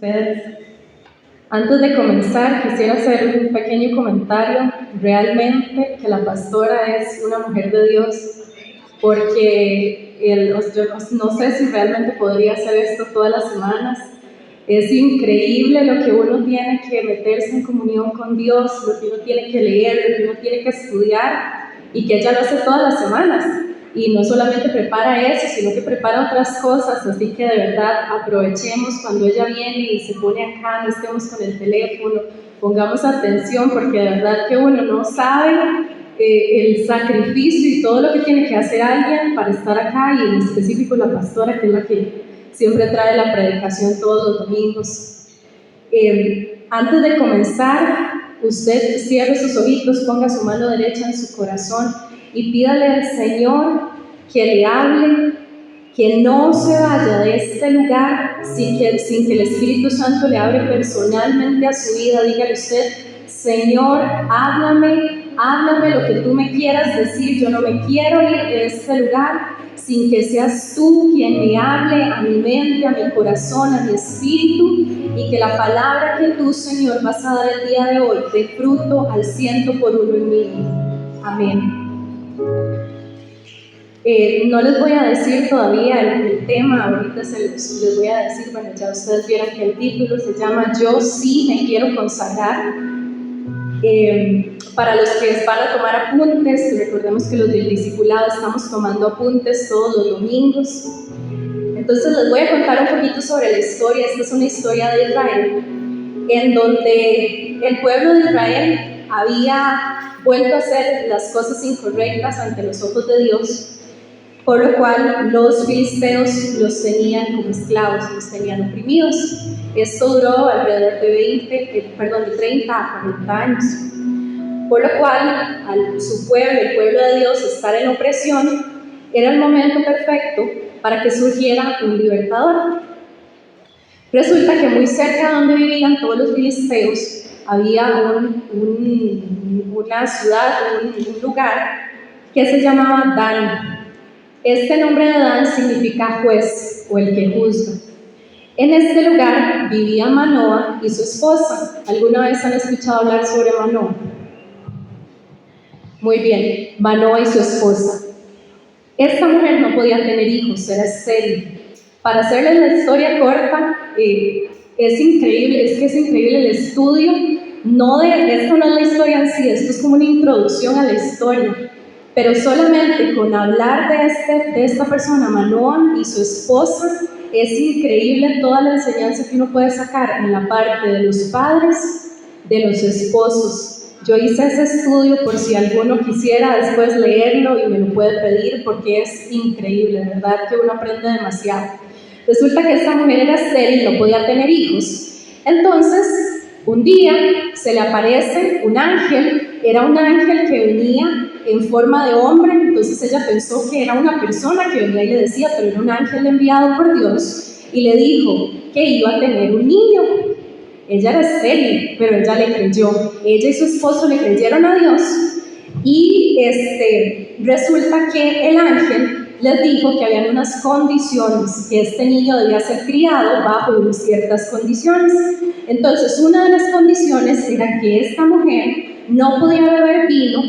ustedes. Antes de comenzar, quisiera hacer un pequeño comentario. Realmente que la pastora es una mujer de Dios, porque yo no sé si realmente podría hacer esto todas las semanas. Es increíble lo que uno tiene que meterse en comunión con Dios, lo que uno tiene que leer, lo que uno tiene que estudiar, y que ella lo hace todas las semanas. Y no solamente prepara eso, sino que prepara otras cosas, así que de verdad aprovechemos cuando ella viene y se pone acá, no estemos con el teléfono, pongamos atención, porque de verdad que uno no sabe el sacrificio y todo lo que tiene que hacer alguien para estar acá, y en específico la pastora, que es la que siempre trae la predicación todos los domingos. Antes de comenzar, usted cierre sus ojitos, ponga su mano derecha en su corazón y pídale al Señor que le hable, que no se vaya de este lugar sin que el Espíritu Santo le hable personalmente a su vida. Dígale usted: Señor, háblame lo que tú me quieras decir. Yo no me quiero ir de este lugar sin que seas tú quien me hable a mi mente, a mi corazón, a mi espíritu, y que la palabra que tú, Señor, vas a dar el día de hoy dé fruto al 100% en mí. Amén. No les voy a decir todavía el tema, ahorita les voy a decir, bueno, ya ustedes vieron que el título se llama Yo sí me quiero consagrar. Para los que van a tomar apuntes, recordemos que los del discipulado estamos tomando apuntes todos los domingos. Entonces les voy a contar un poquito sobre la historia. Esta es una historia de Israel, en donde el pueblo de Israel había vuelto a hacer las cosas incorrectas ante los ojos de Dios, por lo cual los filisteos los tenían como esclavos, los tenían oprimidos. Esto duró alrededor de 30 a 40 años, por lo cual su pueblo, el pueblo de Dios, estar en opresión, era el momento perfecto para que surgiera un libertador. Resulta que muy cerca de donde vivían todos los filisteos había una ciudad, un lugar que se llamaba Dan. Este nombre de Dan significa juez o el que juzga. En este lugar vivía Manoa y su esposa. ¿Alguna vez han escuchado hablar sobre Manoa? Muy bien, Manoa y su esposa. Esta mujer no podía tener hijos, era estéril. Para hacerles la historia corta, es increíble el estudio. Esto no es la historia en sí, esto es como una introducción a la historia. Pero solamente con hablar de esta persona, Manoa y su esposa, es increíble toda la enseñanza que uno puede sacar en la parte de los padres, de los esposos. Yo hice ese estudio por si alguno quisiera después leerlo y me lo puede pedir, porque es increíble, de verdad que uno aprende demasiado. Resulta que esta mujer era estéril, no podía tener hijos. Entonces, un día se le aparece un ángel. Era un ángel que venía en forma de hombre. Entonces ella pensó que era una persona que venía y le decía, pero era un ángel enviado por Dios, y le dijo que iba a tener un niño. Ella era estéril, pero ella le creyó. Ella y su esposo le creyeron a Dios, y resulta que el ángel les dijo que habían unas condiciones, que este niño debía ser criado bajo ciertas condiciones. Entonces, una de las condiciones era que esta mujer no podía beber vino,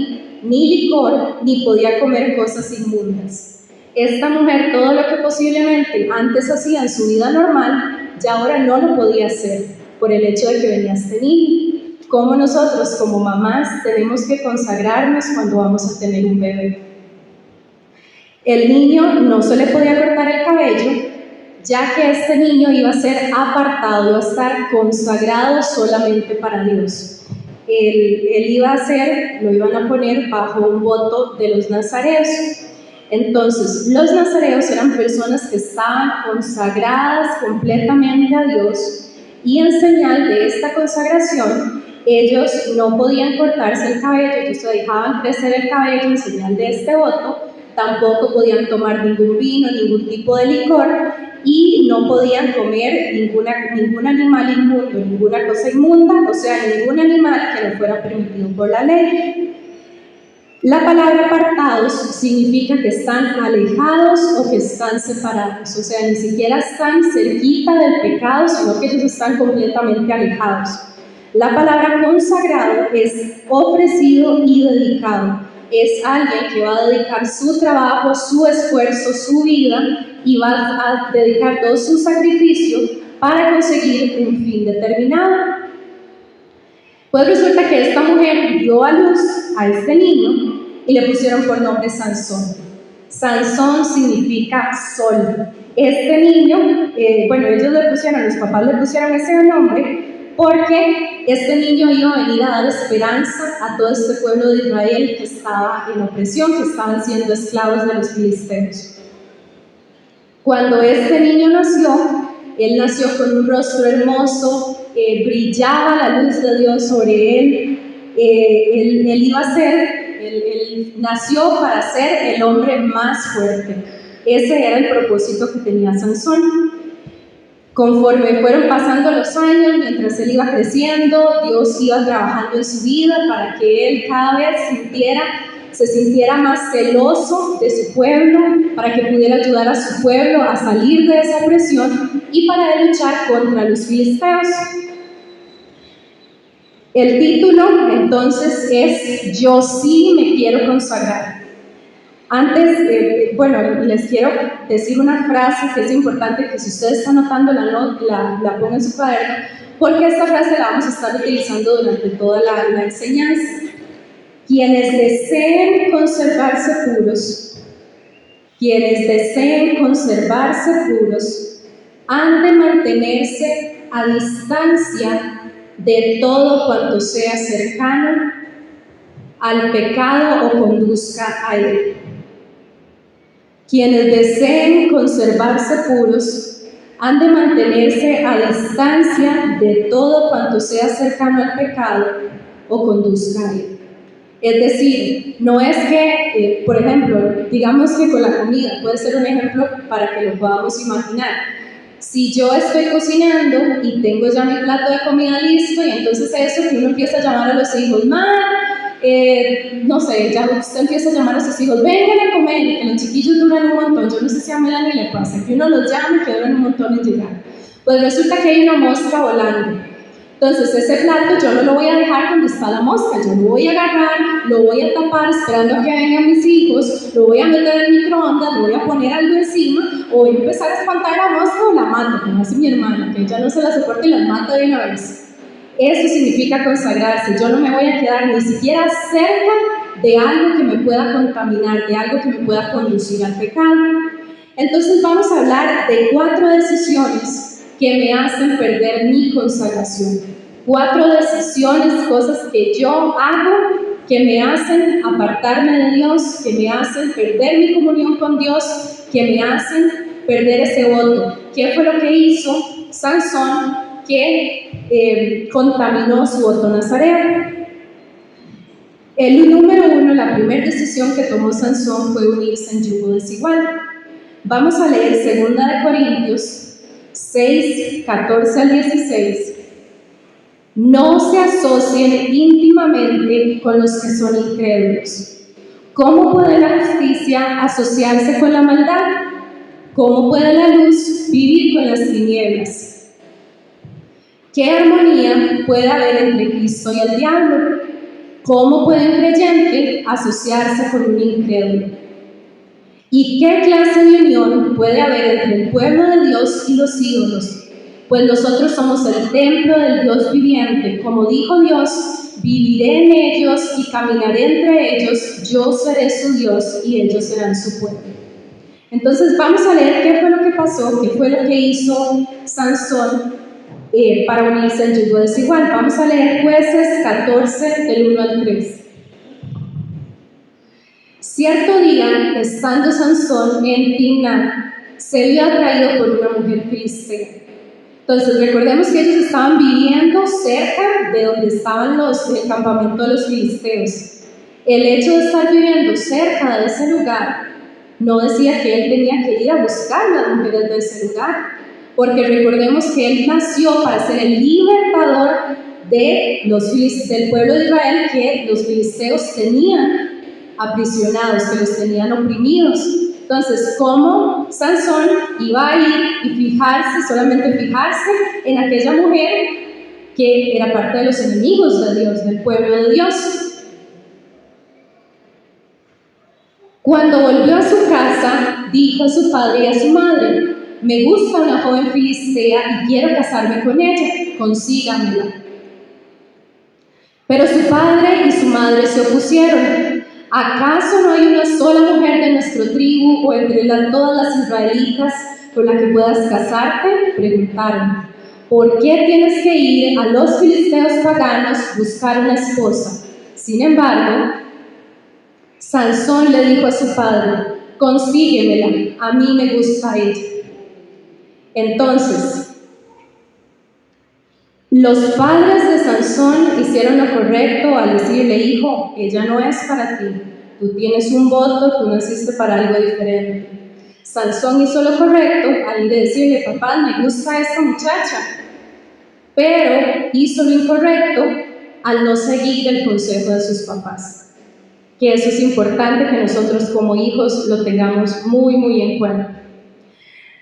ni licor, ni podía comer cosas inmundas. Esta mujer, todo lo que posiblemente antes hacía en su vida normal, ya ahora no lo podía hacer por el hecho de que venía este niño. Como nosotros, como mamás, tenemos que consagrarnos cuando vamos a tener un bebé. El niño no se le podía cortar el cabello, ya que este niño iba a ser apartado, iba a estar consagrado solamente para Dios. Él lo iban a poner bajo un voto de los nazareos. Entonces, los nazareos eran personas que estaban consagradas completamente a Dios, y en señal de esta consagración, ellos no podían cortarse el cabello, ellos se dejaban crecer el cabello en señal de este voto. Tampoco podían tomar ningún vino, ningún tipo de licor, y no podían comer ningún animal inmundo, ninguna cosa inmunda, o sea, ningún animal que no fuera permitido por la ley. La palabra apartados significa que están alejados o que están separados, o sea, ni siquiera están cerquita del pecado, sino que ellos están completamente alejados. La palabra consagrado es ofrecido y dedicado. Es alguien que va a dedicar su trabajo, su esfuerzo, su vida y va a dedicar todo su sacrificio para conseguir un fin determinado. Pues resulta que esta mujer dio a luz a este niño y le pusieron por nombre Sansón. Sansón significa sol. Este niño, los papás le pusieron ese nombre porque este niño iba a venir a dar esperanza a todo este pueblo de Israel que estaba en opresión, que estaban siendo esclavos de los filisteos. Cuando este niño nació, él nació con un rostro hermoso, brillaba la luz de Dios sobre él. Él nació para ser el hombre más fuerte. Ese era el propósito que tenía Sansón. Conforme fueron pasando los años, mientras él iba creciendo, Dios iba trabajando en su vida para que él cada vez se sintiera más celoso de su pueblo, para que pudiera ayudar a su pueblo a salir de esa opresión y para él luchar contra los filisteos. El título entonces es Yo sí me quiero consagrar. Antes, les quiero decir una frase que es importante que si ustedes están anotando la pongan en su cuaderno, porque esta frase la vamos a estar utilizando durante toda la enseñanza. Quienes deseen conservarse puros, han de mantenerse a distancia de todo cuanto sea cercano al pecado o conduzca a él. Quienes deseen conservarse puros han de mantenerse a distancia de todo cuanto sea cercano al pecado o conduzca a él. Es decir, no es que, por ejemplo, digamos que con la comida, puede ser un ejemplo para que lo podamos imaginar. Si yo estoy cocinando y tengo ya mi plato de comida listo, y entonces eso que uno empieza a llamar a los hijos, ya usted empieza a llamar a sus hijos, vengan a comer, que los chiquillos duran un montón. Yo no sé si a Melanie le pasa, que uno los llama y que duran un montón en llegar. Pues resulta que hay una mosca volando. Entonces ese plato yo no lo voy a dejar donde está la mosca, yo lo voy a agarrar, lo voy a tapar esperando a que vengan mis hijos, lo voy a meter en el microondas, le voy a poner algo encima, o voy a empezar a espantar a la mosca o la mato, como hace mi hermana, que ella no se la soporta y las mata de una vez. Eso significa consagrarse. Yo no me voy a quedar ni siquiera cerca de algo que me pueda contaminar, de algo que me pueda conducir al pecado. Entonces vamos a hablar de 4 decisiones que me hacen perder mi consagración. 4 decisiones, cosas que yo hago que me hacen apartarme de Dios, que me hacen perder mi comunión con Dios, que me hacen perder ese voto. ¿Qué fue lo que hizo Sansón que contaminó su voto nazareo? El número 1, la primera decisión que tomó Sansón fue unirse en yugo desigual. Vamos a leer 2 Corintios 6, 14 al 16. No se asocien íntimamente con los que son incrédulos. ¿Cómo puede la justicia asociarse con la maldad? ¿Cómo puede la luz vivir con las tinieblas? ¿Qué armonía puede haber entre Cristo y el diablo? ¿Cómo puede un creyente asociarse con un incrédulo? ¿Y qué clase de unión puede haber entre el pueblo de Dios y los ídolos? Pues nosotros somos el templo del Dios viviente. Como dijo Dios, viviré en ellos y caminaré entre ellos, yo seré su Dios y ellos serán su pueblo. Entonces vamos a leer qué fue lo que pasó, qué fue lo que hizo Sansón para unirse al yugo desigual. Vamos a leer Jueces 14, del 1 al 3. Cierto día, estando Sansón en Timná, se vio atraído por una mujer filistea. Entonces recordemos que ellos estaban viviendo cerca de donde estaban el campamento de los filisteos. El hecho de estar viviendo cerca de ese lugar no decía que él tenía que ir a buscar las mujeres de ese lugar, porque recordemos que él nació para ser el libertador del pueblo de Israel que los filisteos tenían aprisionados, que los tenían oprimidos. Entonces, ¿cómo Sansón iba a ir y fijarse, solamente fijarse en aquella mujer que era parte de los enemigos de Dios, del pueblo de Dios? Cuando volvió a su casa, dijo a su padre y a su madre: me gusta una joven filistea y quiero casarme con ella, consígamela. Pero su padre y su madre se opusieron. ¿Acaso no hay una sola mujer de nuestra tribu o entre todas las israelitas con la que puedas casarte? Preguntaron. ¿Por qué tienes que ir a los filisteos paganos a buscar una esposa? Sin embargo, Sansón le dijo a su padre: consíguemela, a mí me gusta ella. Entonces, los padres de Sansón hicieron lo correcto al decirle: hijo, ella no es para ti, tú tienes un voto, tú naciste para algo diferente. Sansón hizo lo correcto al decirle: papá, me gusta esta muchacha, pero hizo lo incorrecto al no seguir el consejo de sus papás. Que eso es importante que nosotros como hijos lo tengamos muy, muy en cuenta.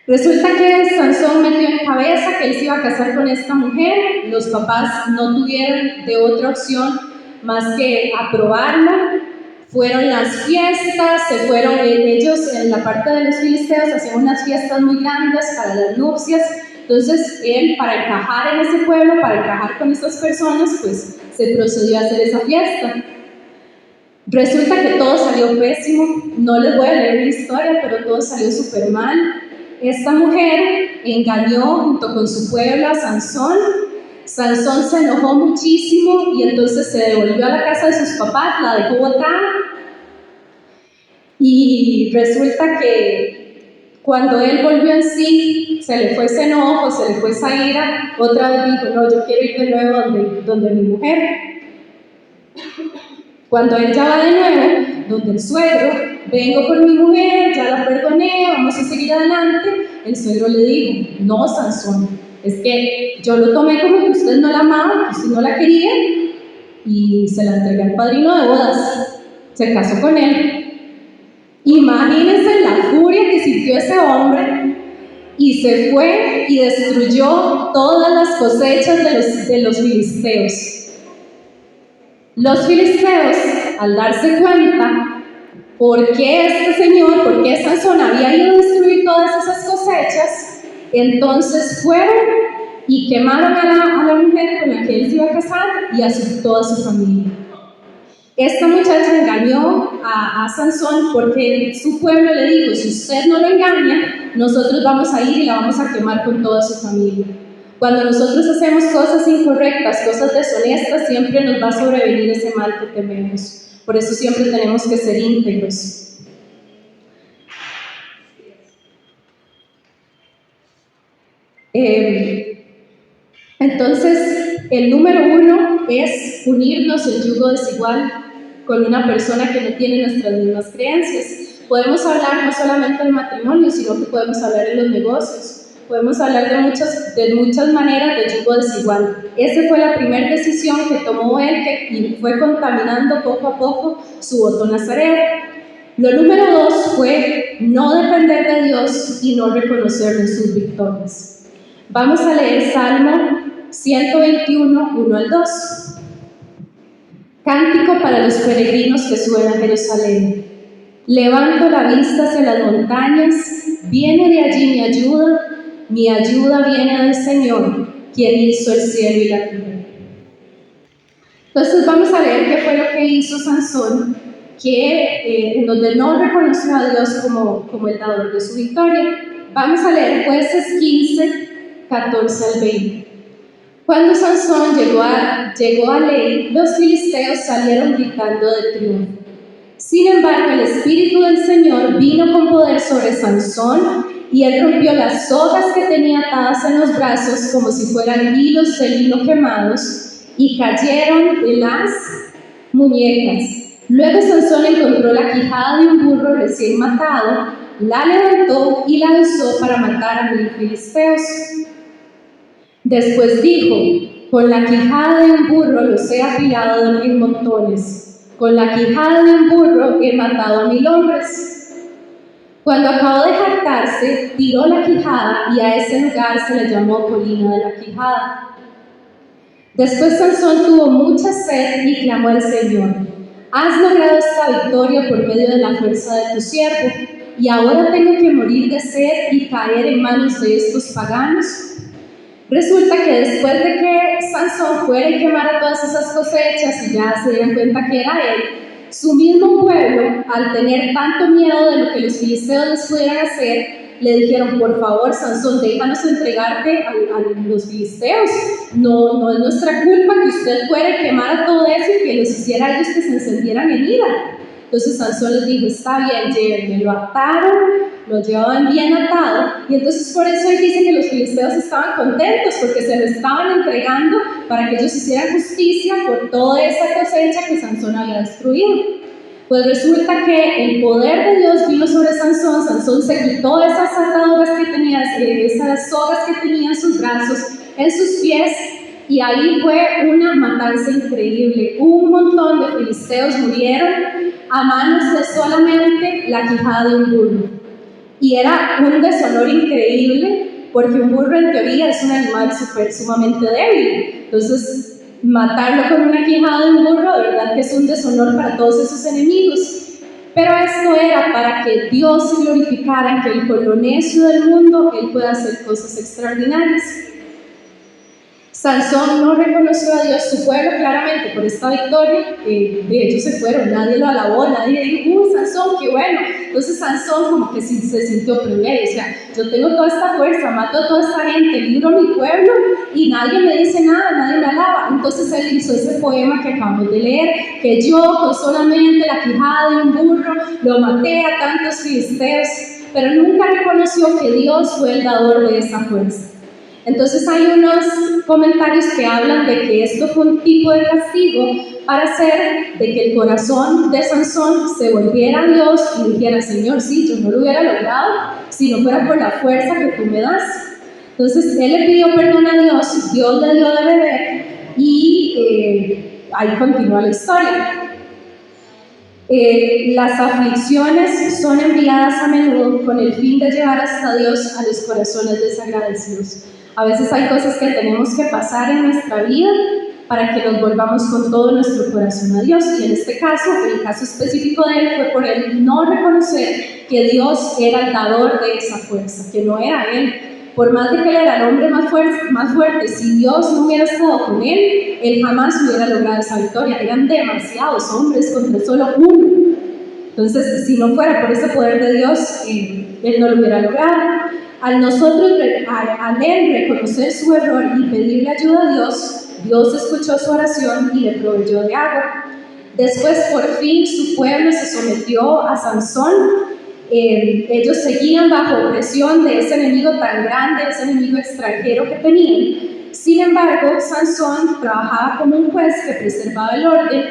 Resulta que Sansón metió en cabeza que él se iba a casar con esta mujer. Los papás no tuvieron de otra opción más que aprobarla. Fueron las fiestas, se fueron ellos en la parte de los filisteos, hacían unas fiestas muy grandes para las nupcias. Entonces él, para encajar en ese pueblo, para encajar con estas personas, pues se procedió a hacer esa fiesta. Resulta que todo salió pésimo. No les voy a leer la historia, pero todo salió súper mal. Esta mujer engañó junto con su pueblo a Sansón. Sansón se enojó muchísimo y entonces se devolvió a la casa de sus papás, la dejó botada. Y resulta que cuando él volvió en sí, se le fue ese enojo, se le fue esa ira. Otra vez dijo: no, yo quiero ir de nuevo donde mi mujer. Cuando él ya va de nuevo donde el suegro: vengo por mi mujer, ya la perdoné, vamos a seguir adelante. El suegro le dijo: no, Sansón, es que yo lo tomé como que usted no la amaba, que usted no la quería, y se la entregué al padrino de bodas, se casó con él. Imagínense la furia que sintió ese hombre, y se fue y destruyó todas las cosechas de los filisteos. Los filisteos, al darse cuenta por qué este señor, por qué Sansón había ido a destruir todas esas cosechas, entonces fueron y quemaron a la mujer con la que él se iba a casar y a toda su familia. Esta muchacha engañó a Sansón porque su pueblo le dijo: si usted no lo engaña, nosotros vamos a ir y la vamos a quemar con toda su familia. Cuando nosotros hacemos cosas incorrectas, cosas deshonestas, siempre nos va a sobrevenir ese mal que tememos. Por eso siempre tenemos que ser íntegros. Entonces, el número 1 es unirnos en yugo desigual con una persona que no tiene nuestras mismas creencias. Podemos hablar no solamente del matrimonio, sino que podemos hablar en los negocios. Podemos hablar de muchas maneras de yugo desigual. Esa fue la primera decisión que tomó él y fue contaminando poco a poco su voto nazareo. Lo número 2 fue no depender de Dios y no reconocerlo en sus victorias. Vamos a leer Salmo 121, 1 al 2. Cántico para los peregrinos que suben a Jerusalén. Levanto la vista hacia las montañas, viene de allí mi ayuda viene del Señor, quien hizo el cielo y la tierra. Entonces vamos a ver qué fue lo que hizo Sansón, en donde no reconoció a Dios como el dador de su victoria. Vamos a leer Jueces 15, 14 al 20. Cuando Sansón llegó a Lei, los filisteos salieron gritando de triunfo. Sin embargo, el Espíritu del Señor vino con poder sobre Sansón y él rompió las sogas que tenía atadas en los brazos como si fueran hilos de lino quemados y cayeron de las muñecas. Luego Sansón encontró la quijada de un burro recién matado, la levantó y la usó para matar a 1000 filisteos. Después dijo: con la quijada de un burro los he apilado en montones. Con la quijada de un burro he matado a 1000 hombres. Cuando acabó de jactarse, tiró la quijada y a ese lugar se le llamó colina de la quijada. Después Sansón tuvo mucha sed y clamó al Señor: has logrado esta victoria por medio de la fuerza de tu siervo, y ahora tengo que morir de sed y caer en manos de estos paganos. Resulta que después de que Sansón fuera y quemara todas esas cosechas y ya se dieron cuenta que era él, su mismo pueblo, al tener tanto miedo de lo que los filisteos les pudieran hacer, le dijeron: por favor, Sansón, déjanos entregarte a los filisteos. No es nuestra culpa que usted fuera y quemara todo eso y que los hiciera a ellos que se encendieran en ira. Entonces Sansón les dijo: está bien, llévenme. Lo ataron, lo llevaban bien atado, y entonces por eso él dice que los filisteos estaban contentos, porque se lo estaban entregando para que ellos hicieran justicia por toda esa cosecha que Sansón había destruido. Pues resulta que el poder de Dios vino sobre Sansón. Sansón se quitó esas ataduras que tenía, esas sogas que tenía en sus brazos, en sus pies, y ahí fue una matanza increíble. Un montón de filisteos murieron a manos de solamente la quijada de un burro. Y era un deshonor increíble, porque un burro en teoría es un animal sumamente débil. Entonces, matarlo con una quijada de un burro, de verdad que es un deshonor para todos esos enemigos. Pero esto era para que Dios se glorificara, que con lo necio del mundo Él pueda hacer cosas extraordinarias. Sansón no reconoció a Dios, su pueblo, claramente por esta victoria. De hecho se fueron, nadie lo alabó, nadie dijo: Sansón, qué bueno. Entonces Sansón como que se sintió privilegiado, o sea, yo tengo toda esta fuerza, mato a toda esta gente, libro a mi pueblo y nadie me dice nada, nadie me alaba. Entonces él hizo ese poema que acabamos de leer, que yo con solamente la quijada de un burro lo maté a tantos filisteos, pero nunca reconoció que Dios fue el dador de esa fuerza. Entonces hay unos comentarios que hablan de que esto fue un tipo de castigo para hacer de que el corazón de Sansón se volviera a Dios y dijera: Señor, sí, yo no lo hubiera logrado si no fuera por la fuerza que tú me das. Entonces él le pidió perdón a Dios, Dios le dio de beber y ahí continúa la historia. Las aflicciones son enviadas a menudo con el fin de llevar hasta Dios a los corazones desagradecidos. A veces hay cosas que tenemos que pasar en nuestra vida para que nos volvamos con todo nuestro corazón a Dios, y en este caso, el caso específico de él fue por él no reconocer que Dios era el dador de esa fuerza, que no era él. Por más de que él era el hombre más fuerte, si Dios no hubiera estado con él, él jamás hubiera logrado esa victoria. Eran demasiados hombres contra solo uno. Entonces, si no fuera por ese poder de Dios, él no lo hubiera logrado. Al nosotros, al él reconocer su error y pedirle ayuda a Dios, Dios escuchó su oración y le proveyó de agua. Después, por fin, su pueblo se sometió a Sansón. Ellos seguían bajo presión de ese enemigo tan grande, ese enemigo extranjero que tenían. Sin embargo, Sansón trabajaba como un juez que preservaba el orden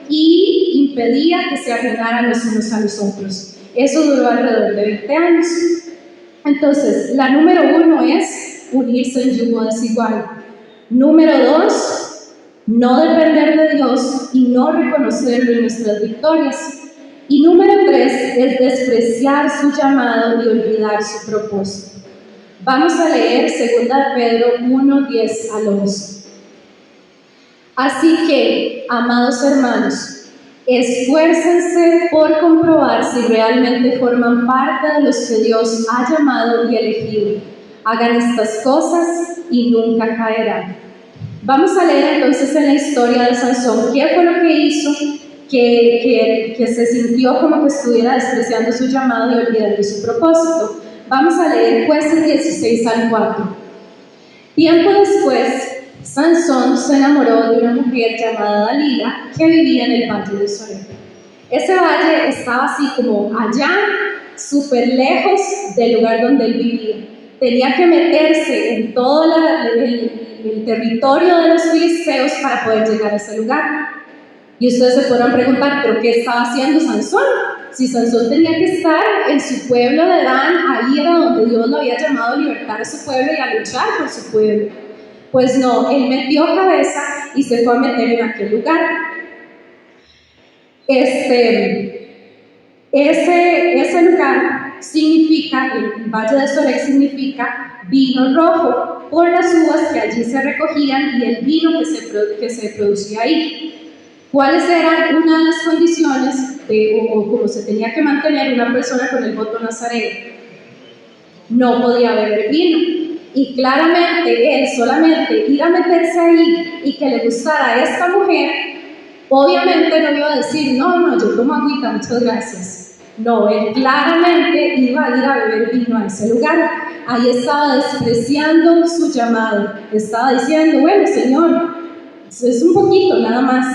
y impedía que se arruinaran los unos a los otros. Eso duró alrededor de 20 años. Entonces, la número 1 es unirse en yugo desigual. Número 2, no depender de Dios y no reconocerlo en nuestras victorias. Y número 3 es despreciar su llamado y olvidar su propósito. Vamos a leer 2 Pedro 1, 10 al 11. Así que, amados hermanos, esfuércense por comprobar si realmente forman parte de los que Dios ha llamado y elegido. Hagan estas cosas y nunca caerán. Vamos a leer entonces en la historia de Sansón qué fue lo que hizo que se sintió como que estuviera despreciando su llamado y olvidando su propósito. Vamos a leer Jueces 16 al 4. Tiempo después, Sansón se enamoró de una mujer llamada Dalila que vivía en el valle de Sorek. Ese valle estaba así como allá, súper lejos del lugar donde él vivía. Tenía que meterse en todo el territorio de los filisteos para poder llegar a ese lugar. Y ustedes se podrán preguntar: ¿pero qué estaba haciendo Sansón? Si Sansón tenía que estar en su pueblo de Dan, ahí era donde Dios lo había llamado a libertar a su pueblo y a luchar por su pueblo. Pues no, él metió cabeza y se fue a meter en aquel lugar. Ese lugar significa, el Valle de Sorek significa vino rojo, por las uvas que allí se recogían y el vino que se producía ahí. ¿Cuáles eran una de las condiciones o cómo se tenía que mantener una persona con el voto nazareno? No podía beber vino. Y claramente él solamente ir a meterse ahí y que le gustara a esta mujer, obviamente no iba a decir, no, yo tomo agüita, muchas gracias. No, él claramente iba a ir a beber vino a ese lugar. Ahí estaba despreciando su llamado. Estaba diciendo, bueno, Señor, es un poquito nada más.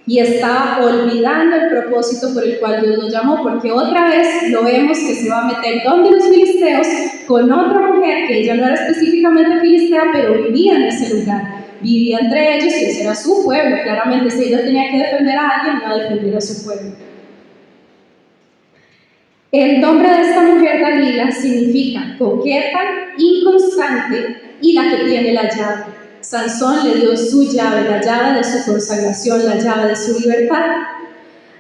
Y estaba olvidando el propósito por el cual Dios lo llamó, porque otra vez lo vemos que se va a meter donde los filisteos con otra mujer que ella no era específicamente filistea, pero vivía en ese lugar. Vivía entre ellos y ese era su pueblo. Claramente, si ella tenía que defender a alguien, iba a defender a su pueblo. El nombre de esta mujer, Dalila, significa coqueta, inconstante y la que tiene la llave. Sansón le dio su llave, la llave de su consagración, la llave de su libertad.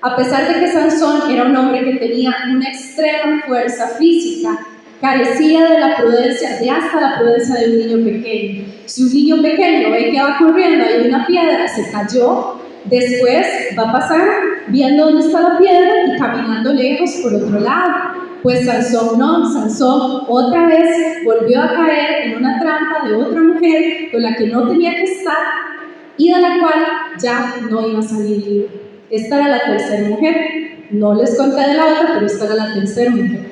A pesar de que Sansón era un hombre que tenía una extrema fuerza física, carecía de la prudencia, de hasta la prudencia de un niño pequeño. Si un niño pequeño ve que va corriendo, hay una piedra, se cayó, después va a pasar viendo dónde está la piedra y caminando lejos por otro lado. Pues Sansón no, Sansón otra vez volvió a caer en una trampa de otra mujer con la que no tenía que estar y de la cual ya no iba a salir libre. Esta era la tercera mujer. No les conté de la otra, pero esta era la tercera mujer.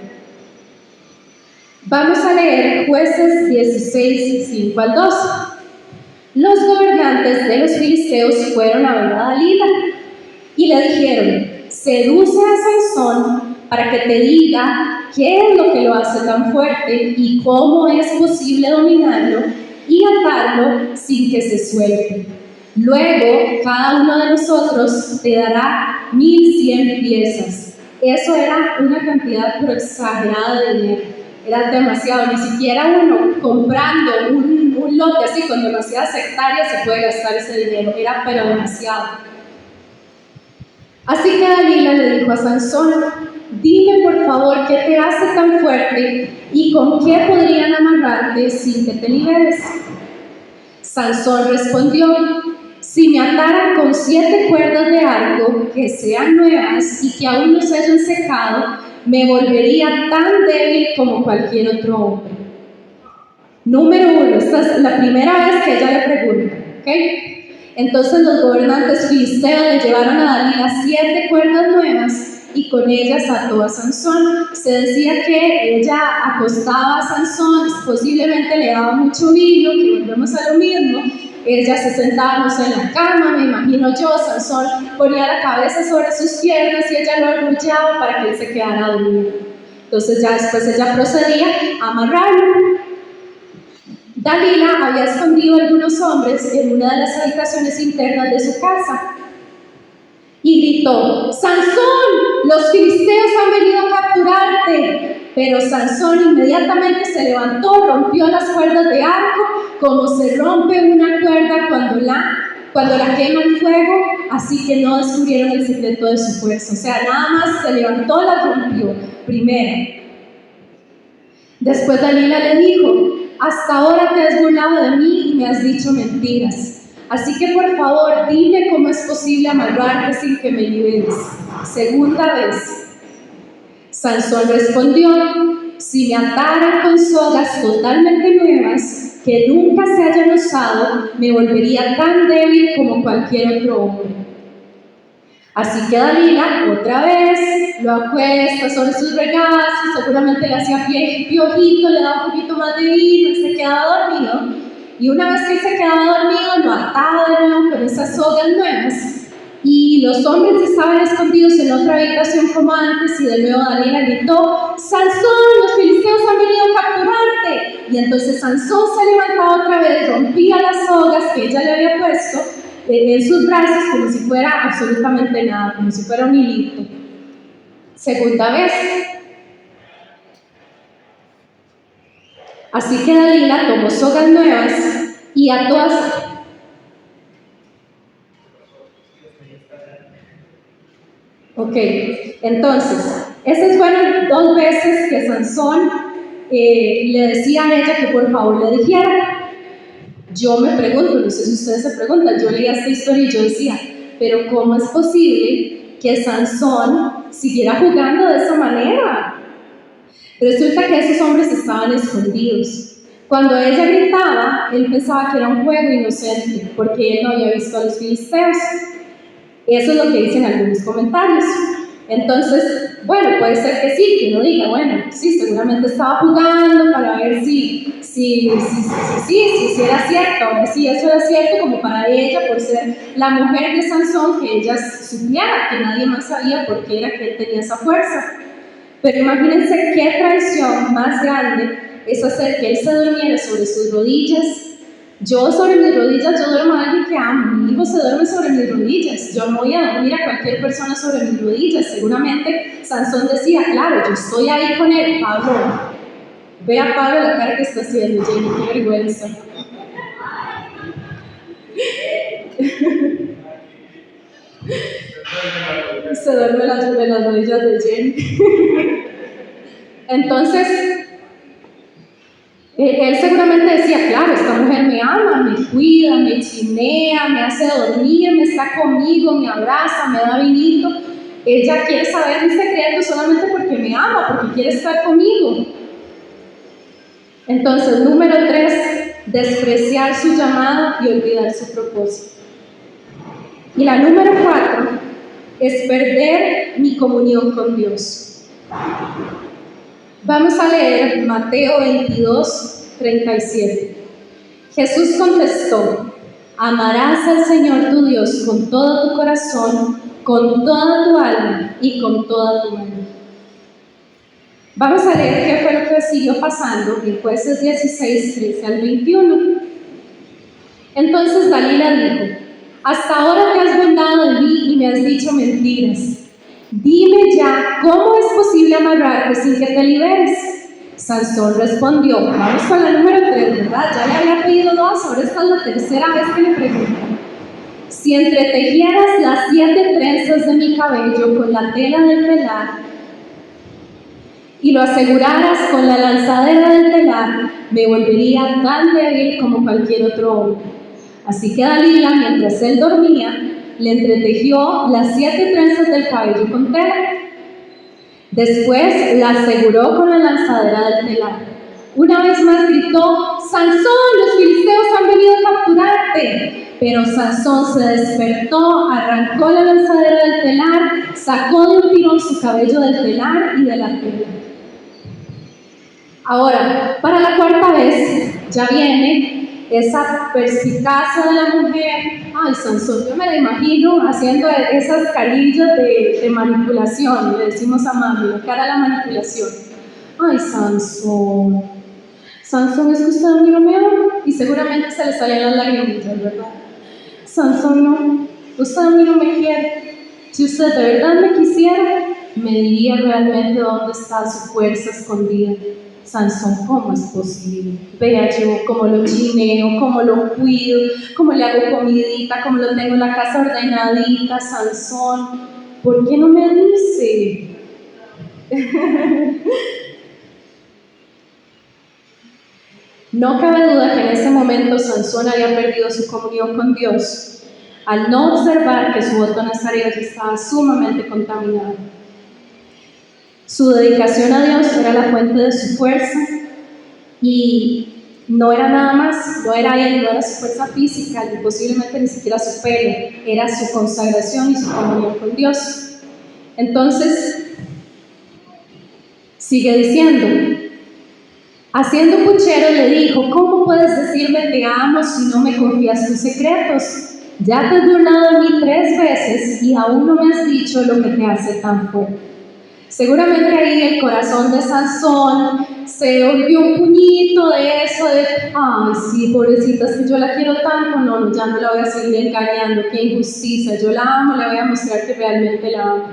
Vamos a leer Jueces 16, 5 al 12. Los gobernantes de los filisteos fueron a ver a Dalila y le dijeron, seduce a Sansón para que te diga qué es lo que lo hace tan fuerte y cómo es posible dominarlo y atarlo sin que se suelte. Luego, cada uno de nosotros te dará 1,100 piezas. Eso era una cantidad pero exagerada de dinero. Era demasiado. Ni siquiera uno comprando un lote así con demasiadas hectáreas se puede gastar ese dinero. Era pero demasiado. Así que Dalila le dijo a Sansón, dime por favor qué te hace tan fuerte y con qué podrían amarrarte sin que te liberes. Sansón respondió, si me ataran con 7 cuerdas de arco que sean nuevas y que aún no se hayan secado, me volvería tan débil como cualquier otro hombre. Número 1, esta es la primera vez que ella le pregunta, ¿ok? Entonces los gobernantes filisteos le llevaron a Dalila 7 cuerdas nuevas y con ellas ató a Sansón. Se decía que ella acostaba a Sansón, posiblemente le daba mucho vino, que volvemos a lo mismo. Ella se sentaba no sé, en la cama, me imagino yo, Sansón ponía la cabeza sobre sus piernas y ella lo arrullaba para que él se quedara dormido. Entonces ya después ella procedía a amarrarlo. Dalila había escondido a algunos hombres en una de las habitaciones internas de su casa y gritó, Sansón, los filisteos han venido a capturarte. Pero Sansón inmediatamente se levantó, rompió las cuerdas de arco, como se rompe una cuerda cuando la quema en fuego, así que no descubrieron el secreto de su fuerza. O sea, nada más se levantó, la rompió primero. Después Dalila le dijo, hasta ahora te has burlado de mí y me has dicho mentiras. Así que por favor, dime cómo es posible amarrarte sin que me liberes. Segunda vez. Sansón respondió, si me ataran con sogas totalmente nuevas, que nunca se hayan usado, me volvería tan débil como cualquier otro hombre. Así que Dalila, otra vez, lo acuesta sobre sus regazos, seguramente le hacía piojito, le daba un poquito más de vino y se quedaba dormido. Y una vez que él se quedaba dormido, lo ataba de nuevo con esas sogas nuevas. Y los hombres estaban escondidos en otra habitación como antes, y de nuevo Dalila gritó, Sansón, los filisteos han venido a capturarte. Y entonces Sansón se levantaba otra vez, rompía las sogas que ella le había puesto en sus brazos como si fuera absolutamente nada, como si fuera un hilito. Segunda vez. Así que Dalila tomó sogas nuevas y ató a Ok, entonces, estas fueron 2 veces que Sansón le decía a ella que por favor le dijera. Yo me pregunto, no sé si ustedes se preguntan, yo leía esta historia y yo decía, pero ¿cómo es posible que Sansón siguiera jugando de esa manera? Resulta que esos hombres estaban escondidos. Cuando ella gritaba, él pensaba que era un juego inocente, porque él no había visto a los filisteos. Eso es lo que dicen algunos comentarios. Entonces, bueno, puede ser que sí, que uno diga, bueno, sí, seguramente estaba jugando para ver si era cierto, si eso era cierto, como para ella, por ser la mujer de Sansón, que ella supiera que nadie más sabía por qué era que él tenía esa fuerza. Pero imagínense qué traición más grande es hacer que él se durmiera sobre sus rodillas. Yo sobre mis rodillas, yo duermo a alguien que amo. Mi hijo se duerme sobre mis rodillas. Yo no voy a dormir a cualquier persona sobre mis rodillas. Seguramente Sansón decía, claro, yo estoy ahí con él. Pablo, ve a Pablo la cara que está haciendo, Jenny, qué vergüenza. Se duerme las rodillas de Jenny. Entonces, él seguramente decía, claro, esta mujer me ama, me cuida, me chinea, me hace dormir, me está conmigo, me abraza, me da vinito. Ella quiere saber mi secreto solamente porque me ama, porque quiere estar conmigo. Entonces, número 3, despreciar su llamado y olvidar su propósito. Y la número 4 es perder mi comunión con Dios. Vamos a leer Mateo 22, 37. Jesús contestó, amarás al Señor tu Dios con todo tu corazón, con toda tu alma y con toda tu mente. Vamos a leer qué fue lo que siguió pasando en Jueces 16, 13 al 21. Entonces Dalila dijo, hasta ahora te has burlado de mí y me has dicho mentiras. Dime ya, ¿cómo es posible amarrarte sin que te liberes? Sansón respondió, vamos con la número 3, ¿verdad? Ya le había pedido 2, ahora esta es la tercera vez que le pregunto. Si entretejieras las 7 trenzas de mi cabello con la tela del telar y lo aseguraras con la lanzadera del telar, me volvería tan débil como cualquier otro hombre. Así que Dalila, mientras él dormía, le entretejió las 7 trenzas del cabello con tela. Después la aseguró con la lanzadera del telar. Una vez más gritó, Sansón, los filisteos han venido a capturarte. Pero Sansón se despertó, arrancó la lanzadera del telar, sacó de un tirón su cabello del telar y de la tela. Ahora, para la 4ª vez, ya viene esa perspicacia de la mujer. Ay, Sansón, yo me la imagino haciendo esas carillas de manipulación, le decimos a mami, la cara de la manipulación. Ay, Sansón, Sansón, es que usted a mí no me ama, y seguramente se le salían las lagrimillas, ¿verdad? Sansón, no, usted a mí no me quiere. Si usted de verdad me quisiera, me diría realmente dónde está su fuerza escondida. Sansón, ¿cómo es posible? Vea yo cómo lo chineo, cómo lo cuido, cómo le hago comidita, cómo lo tengo en la casa ordenadita. Sansón, ¿por qué no me dice? No cabe duda que en ese momento Sansón había perdido su comunión con Dios al no observar que su voto nazareo estaba sumamente contaminado. Su dedicación a Dios era la fuente de su fuerza y no era nada más, no era él, no era su fuerza física y posiblemente ni siquiera su pelo, era su consagración y su comunión con Dios. Entonces, sigue diciendo, haciendo puchero le dijo, ¿cómo puedes decirme te amo si no me confías tus secretos? Ya te has burlado de mí 3 veces y aún no me has dicho lo que te hace tan fuerte. Seguramente ahí el corazón de Sansón se volvió un puñito de eso, de, ay, sí, pobrecita, es que yo la quiero tanto, no, ya no la voy a seguir engañando, qué injusticia, yo la amo, le voy a mostrar que realmente la amo.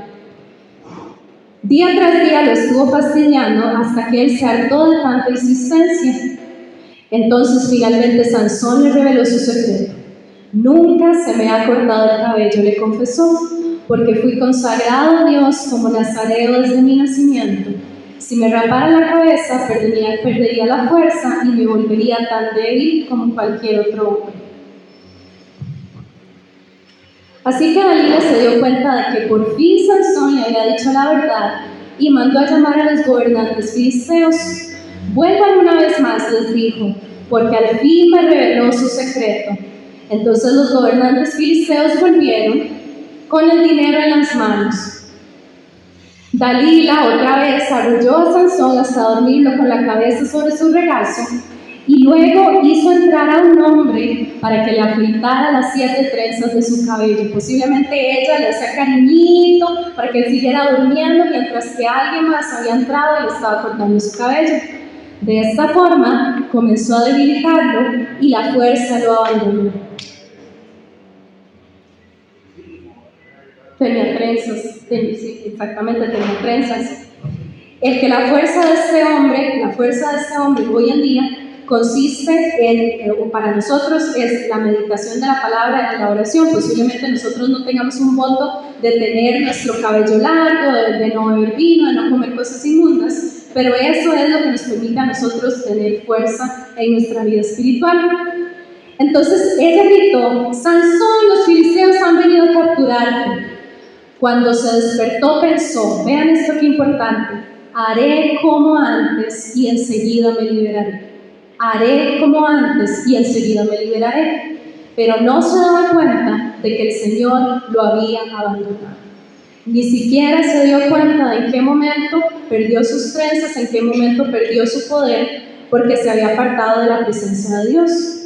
Día tras día lo estuvo fastidiando hasta que él se hartó de tanta insistencia. Entonces finalmente Sansón le reveló su secreto. Nunca se me ha cortado el cabello, le confesó. porque fui consagrado a Dios como nazareo desde mi nacimiento. Si me rapara la cabeza, perdería la fuerza y me volvería tan débil como cualquier otro hombre. Así que Dalila se dio cuenta de que por fin Sansón le había dicho la verdad y mandó a llamar a los gobernantes filisteos. Vuelvan una vez más, les dijo, porque al fin me reveló su secreto. Entonces los gobernantes filisteos volvieron con el dinero en las manos. Dalila otra vez arrulló a Sansón hasta dormirlo con la cabeza sobre su regazo y luego hizo entrar a un hombre para que le afeitara las 7 trenzas de su cabello. Posiblemente ella le hacía cariñito para que él siguiera durmiendo mientras que alguien más había entrado y le estaba cortando su cabello. De esta forma comenzó a debilitarlo y la fuerza lo abandonó. Tenía trenzas, sí, exactamente, tenía trenzas. La fuerza de este hombre hoy en día consiste en, para nosotros, es la meditación de la palabra en la oración. Posiblemente nosotros no tengamos un voto de tener nuestro cabello largo, de no beber vino, de no comer cosas inmundas, pero eso es lo que nos permite a nosotros tener fuerza en nuestra vida espiritual. Entonces ella gritó: Sansón, los filisteos han venido a capturarte. Cuando se despertó pensó, vean esto que importante, haré como antes y enseguida me liberaré. Haré como antes y enseguida me liberaré. Pero no se daba cuenta de que el Señor lo había abandonado. Ni siquiera se dio cuenta de en qué momento perdió sus trenzas, en qué momento perdió su poder, porque se había apartado de la presencia de Dios.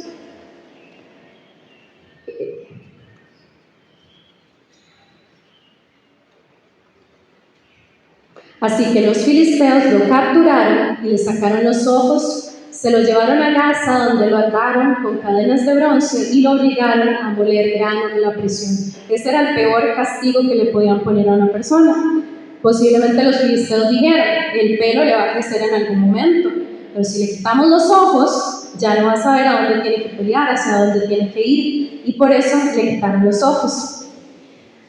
Así que los filisteos lo capturaron y le sacaron los ojos, se lo llevaron a Gaza, donde lo ataron con cadenas de bronce y lo obligaron a moler grano en la prisión. Ese era el peor castigo que le podían poner a una persona. Posiblemente los filisteos dijeron, el pelo le va a crecer en algún momento, pero si le quitamos los ojos, ya no va a saber a dónde tiene que pelear, hacia dónde tiene que ir, y por eso le quitaron los ojos.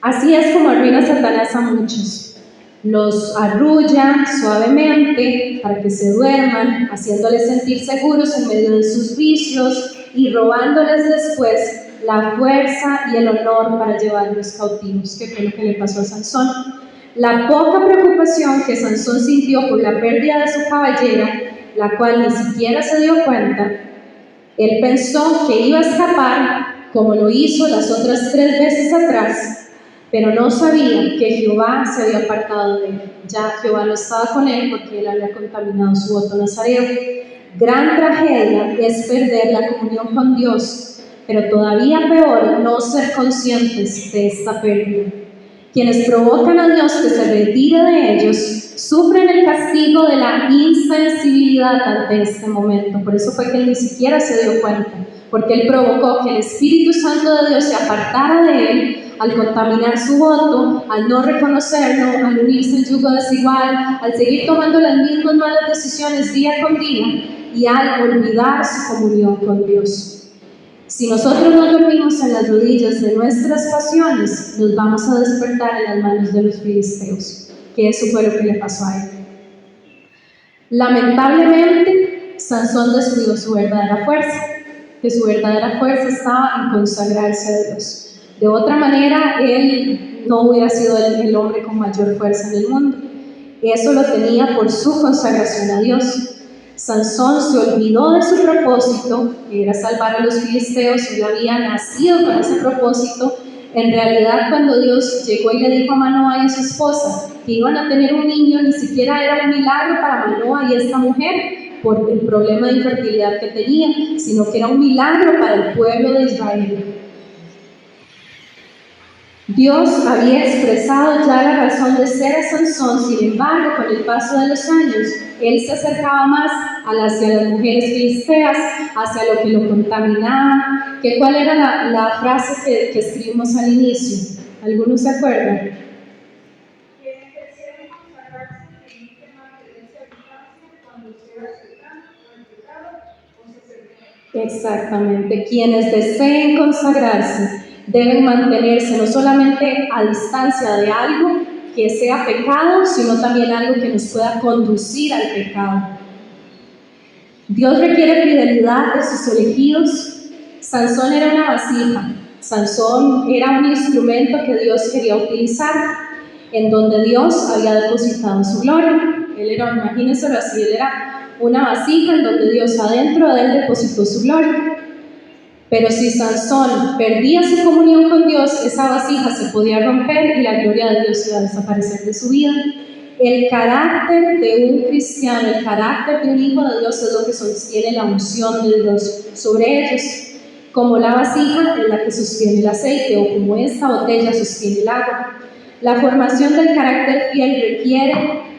Así es como arruina Satanás a muchos. Los arrulla suavemente para que se duerman, haciéndoles sentir seguros en medio de sus vicios y robándoles después la fuerza y el honor para llevarlos cautivos, que fue lo que le pasó a Sansón. La poca preocupación que Sansón sintió por la pérdida de su cabellera, la cual ni siquiera se dio cuenta, él pensó que iba a escapar como lo hizo las otras 3 veces atrás, pero no sabía que Jehová se había apartado de él. Ya Jehová no estaba con él porque él había contaminado su voto nazareo. Gran tragedia es perder la comunión con Dios, pero todavía peor no ser conscientes de esta pérdida. Quienes provocan a Dios que se retire de ellos sufren el castigo de la insensibilidad ante este momento. Por eso fue que él ni siquiera se dio cuenta, porque él provocó que el Espíritu Santo de Dios se apartara de él al contaminar su voto, al no reconocerlo, al unirse en yugo desigual, al seguir tomando las mismas malas decisiones día con día y al olvidar su comunión con Dios. Si nosotros no dormimos en las rodillas de nuestras pasiones, nos vamos a despertar en las manos de los filisteos, que eso fue lo que le pasó a él. Lamentablemente, Sansón descuidó su verdadera fuerza, que su verdadera fuerza estaba en consagrarse a Dios. De otra manera, él no hubiera sido el hombre con mayor fuerza en el mundo. Eso lo tenía por su consagración a Dios. Sansón se olvidó de su propósito, que era salvar a los filisteos. Él había nacido con ese propósito. En realidad, cuando Dios llegó y le dijo a Manoa y a su esposa que iban a tener un niño, ni siquiera era un milagro para Manoa y esta mujer por el problema de infertilidad que tenía, sino que era un milagro para el pueblo de Israel. Dios había expresado ya la razón de ser a Sansón. Sin embargo, con el paso de los años, él se acercaba más hacia las mujeres filisteas, hacia lo que lo contaminaba. ¿Cuál era la frase que escribimos al inicio? ¿Algunos se acuerdan? Exactamente, quienes deseen consagrarse deben mantenerse no solamente a distancia de algo que sea pecado, sino también algo que nos pueda conducir al pecado. Dios requiere fidelidad de sus elegidos. Sansón era una vasija. Sansón era un instrumento que Dios quería utilizar, en donde Dios había depositado su gloria. Él era, imagínenselo así, él era una vasija en donde Dios adentro de él depositó su gloria. Pero si Sansón perdía su comunión con Dios, esa vasija se podía romper y la gloria de Dios iba a desaparecer de su vida. El carácter de un cristiano, el carácter de un hijo de Dios es lo que sostiene la unción de Dios sobre ellos, como la vasija en la que sostiene el aceite o como esta botella sostiene el agua. La formación del carácter fiel requiere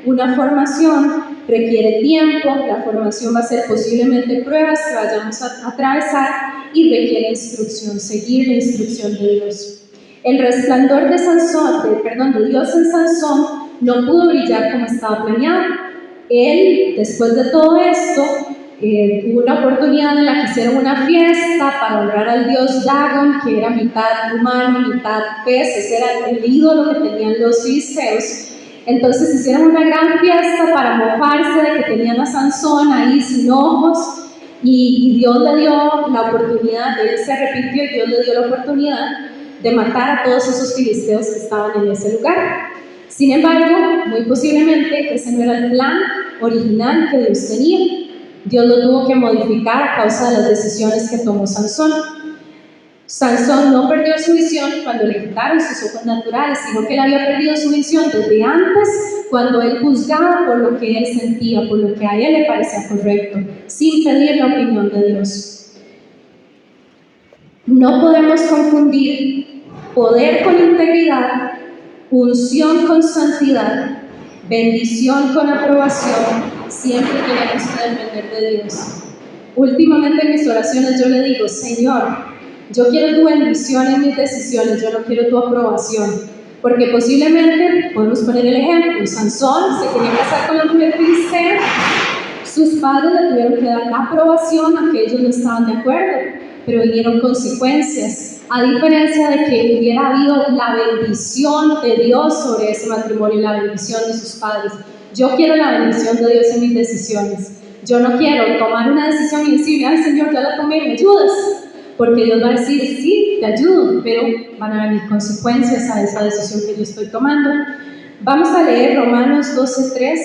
una formación, requiere tiempo, la formación va a ser posiblemente pruebas que vayamos a atravesar y requiere instrucción, seguir la instrucción de Dios. El resplandor de Dios en Sansón no pudo brillar como estaba planeado. Él, después de todo esto, hubo una oportunidad en la que hicieron una fiesta para honrar al dios Dagon, que era mitad humano, mitad pez. Ese era el ídolo que tenían los filisteos. Entonces hicieron una gran fiesta para mofarse de que tenían a Sansón ahí sin ojos, y Dios le dio la oportunidad, él se arrepintió y Dios le dio la oportunidad de matar a todos esos filisteos que estaban en ese lugar. Sin embargo, muy posiblemente ese no era el plan original que Dios tenía. Dios lo tuvo que modificar a causa de las decisiones que tomó Sansón. Sansón no perdió su visión cuando le quitaron sus ojos naturales, sino que él había perdido su visión desde antes, cuando él juzgaba por lo que él sentía, por lo que a él le parecía correcto, sin pedir la opinión de Dios. No podemos confundir poder con integridad, unción con santidad, bendición con aprobación. Siempre tenemos que depender de Dios. Últimamente en mis oraciones yo le digo: Señor, yo quiero tu bendición en mis decisiones, yo no quiero tu aprobación. Porque posiblemente, podemos poner el ejemplo, Sansón se quería casar con la mujer filistea, sus padres le tuvieron que dar la aprobación a que ellos no estaban de acuerdo, pero vinieron consecuencias, a diferencia de que hubiera habido la bendición de Dios sobre ese matrimonio, la bendición de sus padres. Yo quiero la bendición de Dios en mis decisiones. Yo no quiero tomar una decisión y decirle: ay Señor, ya la tomé, ¿me ayudas? Porque Dios va a decir: sí, te ayudo, pero van a venir consecuencias a esa decisión que yo estoy tomando. Vamos a leer Romanos 12:3.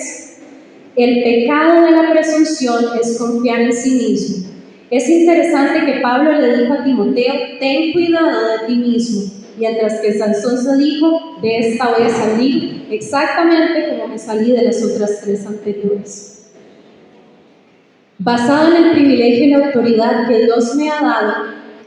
El pecado de la presunción es confiar en sí mismo. Es interesante que Pablo le dijo a Timoteo: ten cuidado de ti mismo, mientras que Sansón se dijo: de esta voy a salir exactamente como me salí de las otras tres anteriores. Basado en el privilegio y la autoridad que Dios me ha dado,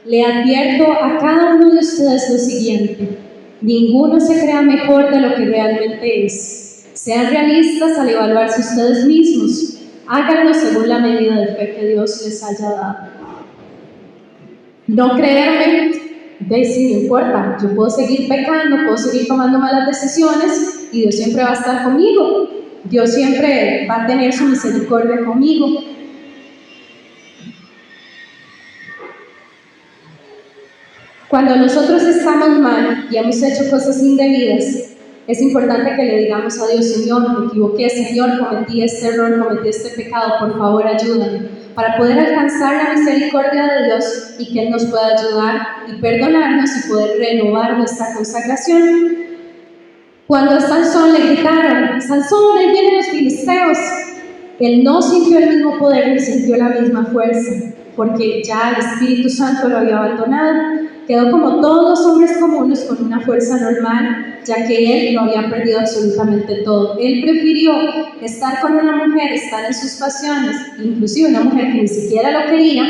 le advierto a cada uno de ustedes lo siguiente: ninguno se crea mejor de lo que realmente es. Sean realistas al evaluarse ustedes mismos. Háganlo según la medida de fe que Dios les haya dado. No creerme, de sí, no importa, yo puedo seguir pecando, puedo seguir tomando malas decisiones y Dios siempre va a estar conmigo. Dios siempre va a tener su misericordia conmigo. Cuando nosotros estamos mal y hemos hecho cosas indebidas, es importante que le digamos a Dios: Señor, me equivoqué, Señor, cometí este error, cometí este pecado, por favor ayúdame, para poder alcanzar la misericordia de Dios y que Él nos pueda ayudar y perdonarnos y poder renovar nuestra consagración. Cuando a Sansón le gritaron: Sansón, ahí vienen los filisteos, él no sintió el mismo poder ni sintió la misma fuerza, porque ya el Espíritu Santo lo había abandonado. Quedó como todos los hombres comunes, con una fuerza normal, ya que él lo había perdido absolutamente todo. Él prefirió estar con una mujer, estar en sus pasiones, inclusive una mujer que ni siquiera lo quería,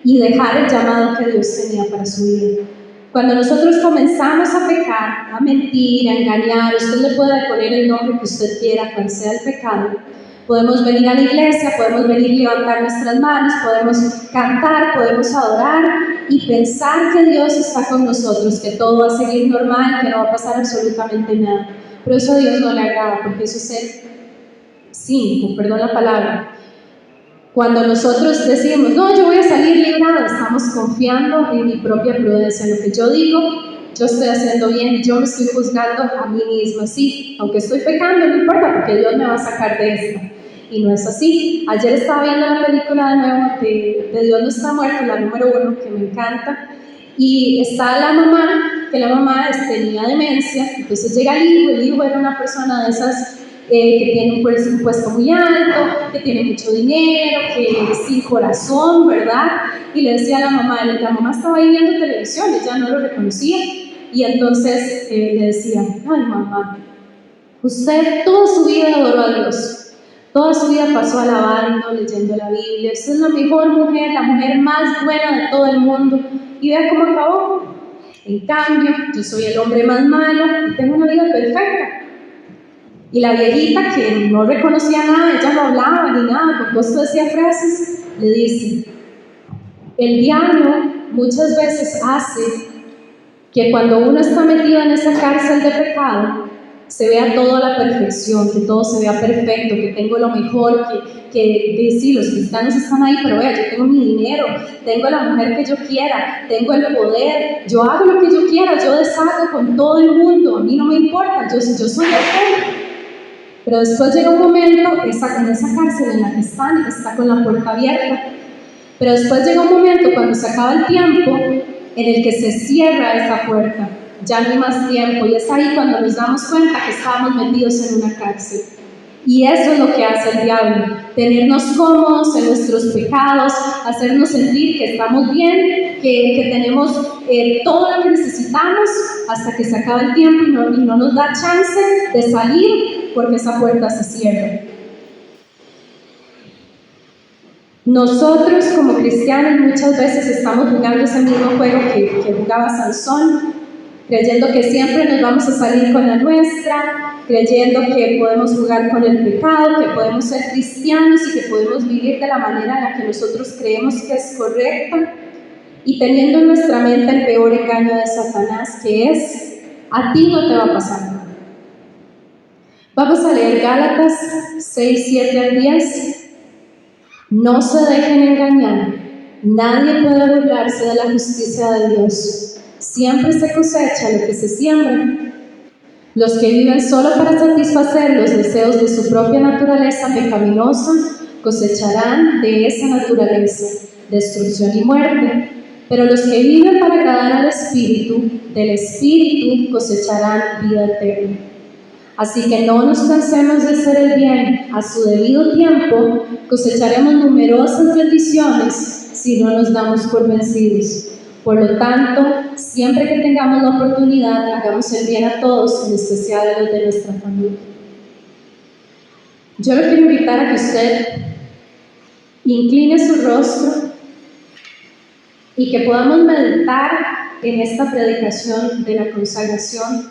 y dejar el llamado que Dios tenía para su vida. Cuando nosotros comenzamos a pecar, a mentir, a engañar, usted le puede poner el nombre que usted quiera, cual sea el pecado. Podemos venir a la iglesia, podemos venir y levantar nuestras manos, podemos cantar, podemos adorar y pensar que Dios está con nosotros, que todo va a seguir normal, que no va a pasar absolutamente nada. Pero eso a Dios no le agrada, porque eso es ser cínico, perdón la palabra. Cuando nosotros decimos, no, yo voy a salir librado, estamos confiando en mi propia prudencia, en lo que yo digo, yo estoy haciendo bien y yo me estoy juzgando a mí misma. Sí, aunque estoy pecando, no importa, porque Dios me va a sacar de esta. Y no es así. Ayer estaba viendo la película de nuevo de Dios no está muerto, la número 1, que me encanta, y está la mamá, que la mamá tenía demencia, entonces llega el hijo era una persona de esas que tiene un presupuesto muy alto, que tiene mucho dinero, que es sin corazón, ¿verdad? Y le decía a la mamá estaba ahí viendo televisión, ella no lo reconocía, y entonces le decía, ay mamá, usted toda su vida adoró a Dios, toda su vida pasó alabando, leyendo la Biblia, usted es la mejor mujer, la mujer más buena de todo el mundo, y vea cómo acabó. En cambio, yo soy el hombre más malo y tengo una vida perfecta. Y la viejita, que no reconocía nada, ella no hablaba ni nada, por puesto decía frases, le dice, el diablo muchas veces hace que cuando uno está metido en esa cárcel de pecado, se vea toda la perfección, que todo se vea perfecto, que tengo lo mejor, que sí, los cristianos están ahí, pero vea, yo tengo mi dinero, tengo la mujer que yo quiera, tengo el poder, yo hago lo que yo quiera, yo deshago con todo el mundo, a mí no me importa, yo soy el rey. Pero después llega un momento, en esa cárcel en la que está con la puerta abierta, pero después llega un momento cuando se acaba el tiempo en el que se cierra esa puerta, ya no hay más tiempo, y es ahí cuando nos damos cuenta que estamos metidos en una cárcel. Y eso es lo que hace el diablo, tenernos cómodos en nuestros pecados, hacernos sentir que estamos bien, que tenemos todo lo que necesitamos hasta que se acaba el tiempo y no nos da chance de salir porque esa puerta se cierra. Nosotros como cristianos muchas veces estamos jugando ese mismo juego que jugaba Sansón, creyendo que siempre nos vamos a salir con la nuestra, creyendo que podemos jugar con el pecado, que podemos ser cristianos y que podemos vivir de la manera en la que nosotros creemos que es correcta, y teniendo en nuestra mente el peor engaño de Satanás, que es, a ti no te va a pasar nada. Vamos a leer Gálatas 6, 7 al 10. No se dejen engañar, nadie puede burlarse de la justicia de Dios. Siempre se cosecha lo que se siembra. Los que viven solo para satisfacer los deseos de su propia naturaleza pecaminosa cosecharán de esa naturaleza destrucción y muerte. Pero los que viven para agradar al Espíritu, del Espíritu cosecharán vida eterna. Así que no nos cansemos de hacer el bien, a su debido tiempo cosecharemos numerosas bendiciones si no nos damos por vencidos. Por lo tanto, siempre que tengamos la oportunidad, hagamos el bien a todos, en especial a los de nuestra familia. Yo le quiero invitar a que usted incline su rostro y que podamos meditar en esta predicación de la consagración,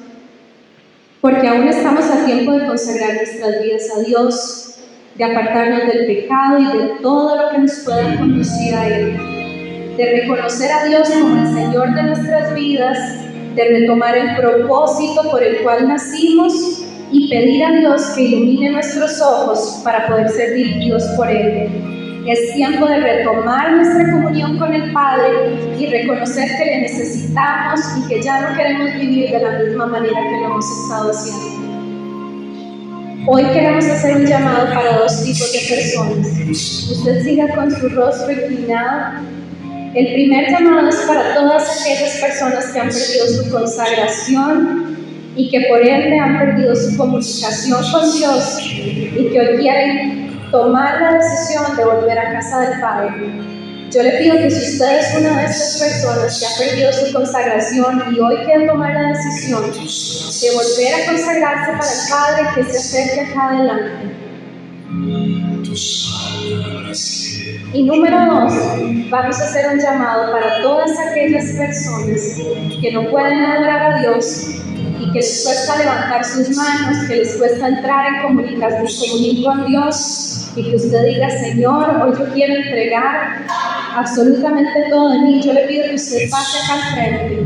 porque aún estamos a tiempo de consagrar nuestras vidas a Dios, de apartarnos del pecado y de todo lo que nos pueda conducir a Él, de reconocer a Dios como el Señor de nuestras vidas, de retomar el propósito por el cual nacimos y pedir a Dios que ilumine nuestros ojos para poder ser dirigidos por Él. Es tiempo de retomar nuestra comunión con el Padre y reconocer que le necesitamos y que ya no queremos vivir de la misma manera que lo hemos estado haciendo. Hoy queremos hacer un llamado para dos tipos de personas. Usted siga con su rostro inclinado. El primer llamado es para todas aquellas personas que han perdido su consagración y que por ende han perdido su comunicación con Dios y que hoy quieren tomar la decisión de volver a casa del Padre. Yo le pido que si usted es una de estas personas que ha perdido su consagración y hoy quiere tomar la decisión de volver a consagrarse para el Padre, que se acerque acá adelante. Y número 2, vamos a hacer un llamado para todas aquellas personas que no pueden adorar a Dios y que les cuesta levantar sus manos, que les cuesta entrar en comunión con Dios, y que usted diga, Señor, hoy yo quiero entregar absolutamente todo de mí. Yo le pido que usted pase acá al frente.